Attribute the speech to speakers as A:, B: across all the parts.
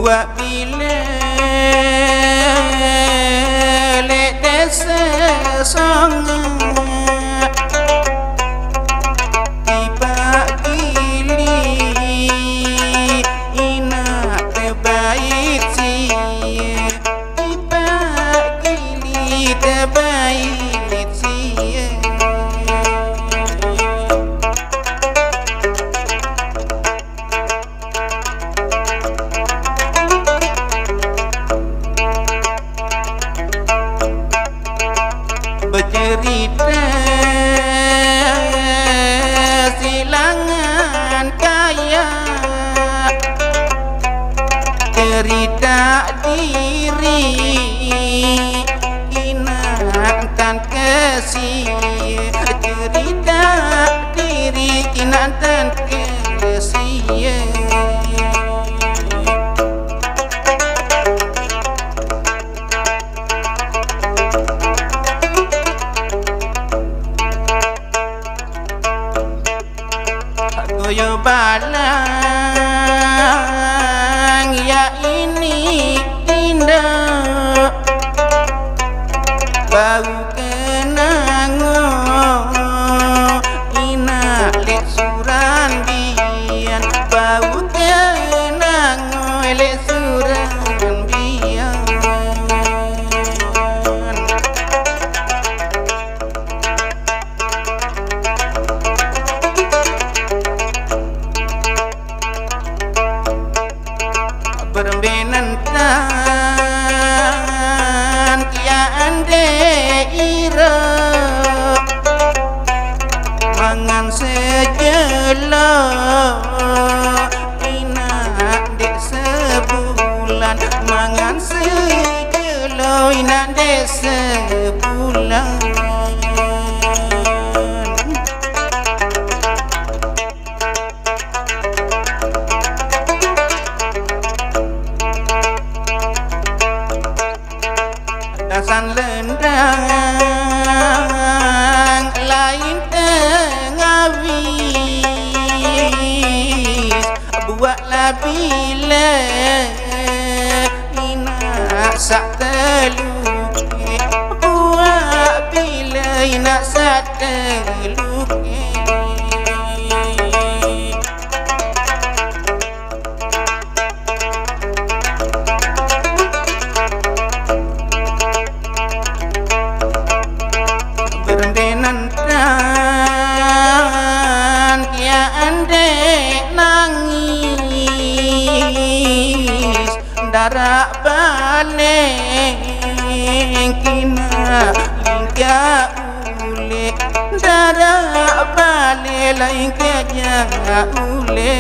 A: buat bila lek desa sangat tiba gili ina terbaik sih tiba gili terbaik sih bercerita silangan kaya cerita diri kinantan kasih cerita diri kinantan kasih goyo balang ya ini indah bau kenangan ina lek surambian bau kenangan lek surambian berbenentan kia ande ira mangan sejela ina dek sebulan mangan sejela ina dek sebulan dasan lendang lain tengawis buatlah bila ina sak teluki buat bila ina sak teluki berbenentan kia ande nangis darah balik kina hingga ule darah balik hingga ule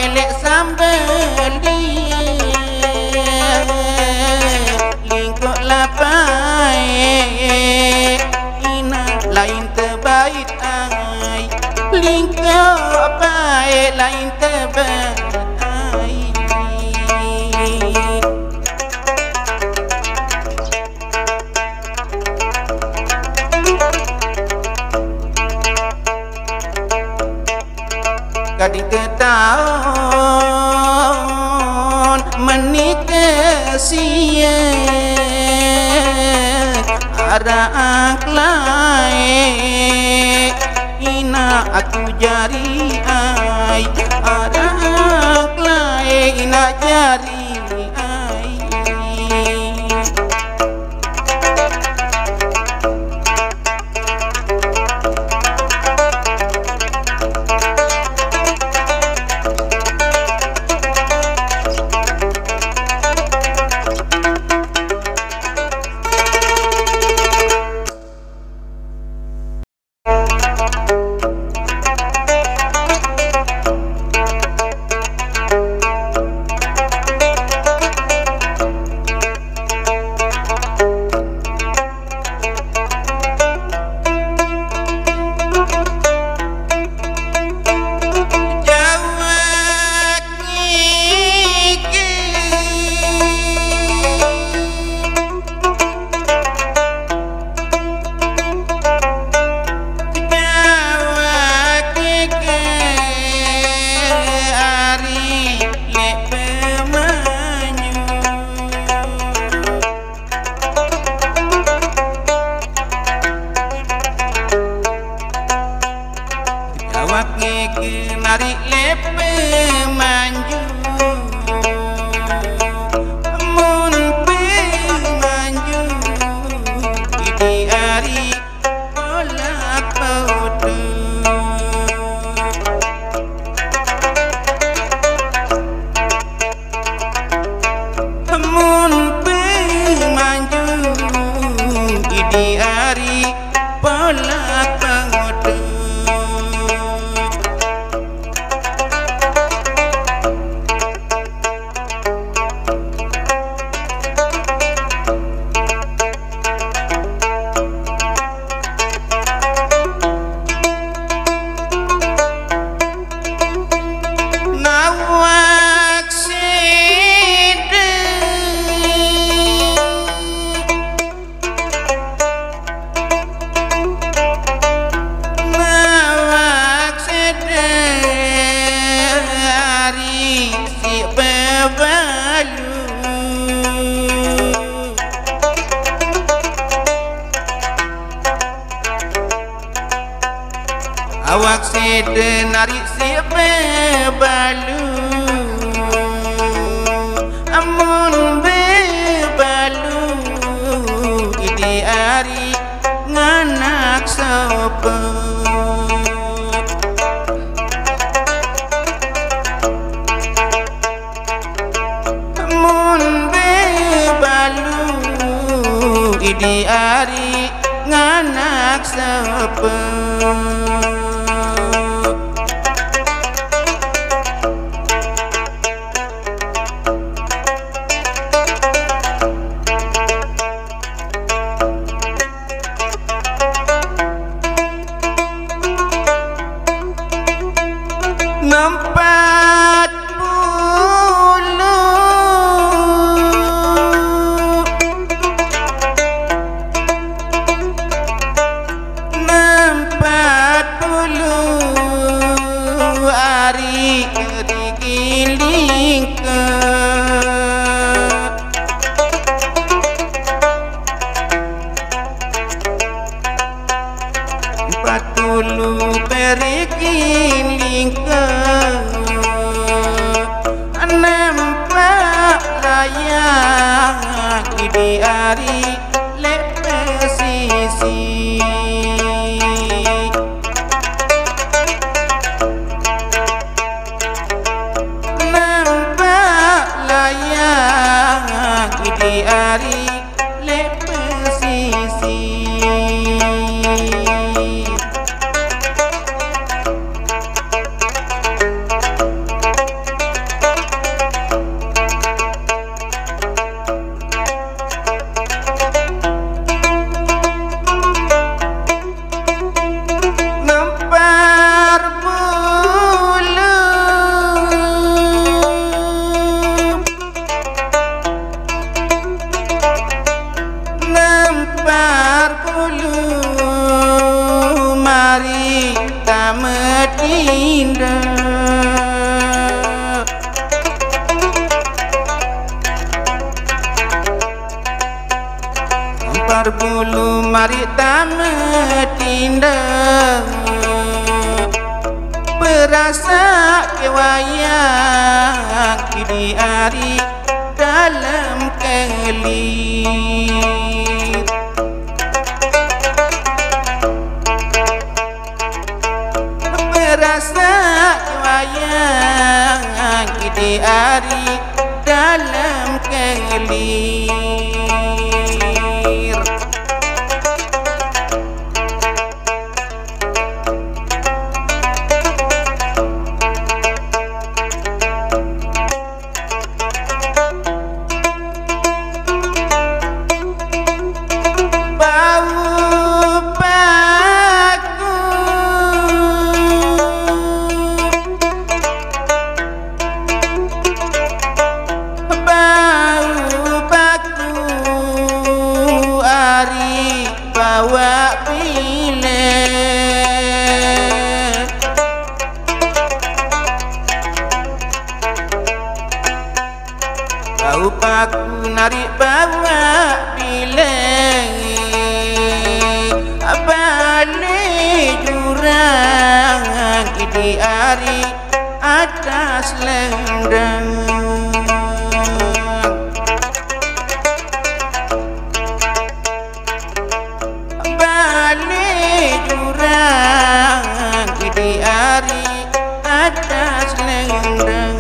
A: elek sambal dia lingkuk lapai ina lain terbaik ai lingkuk baik lain terbaik ai gading ketahun menikah sia arak lain ina aku jari ai arak lain ina jari ai awak sedenari siapa balu amun bebalu idi ari nganak sopo amun bebalu idi ari nganak sopo Empat puluh hari digiling ke empat puluh berigiling ke nampak layak di hari pesisi nampak layak di hari pesisi mari tamat indah empat puluh mari tamat indah berasa kewayak di hari dalam kelit berasa wayang di hari dalam kelir bawa bilet bau paku narik bawa bilet balik jurang di hari atas lendang jurang di hari atas lendang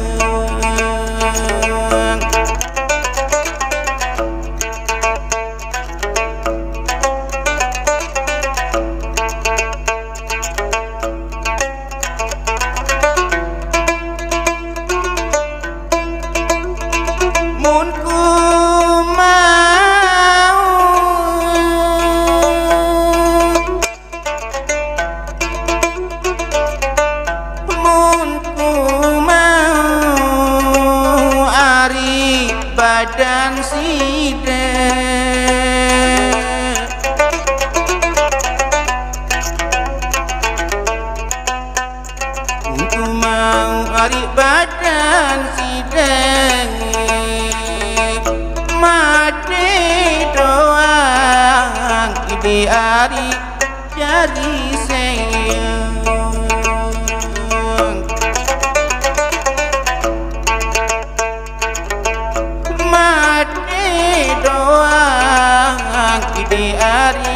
A: munku badan sidek ku mau hari badan sidek mati doang di hari jadi sayang di hari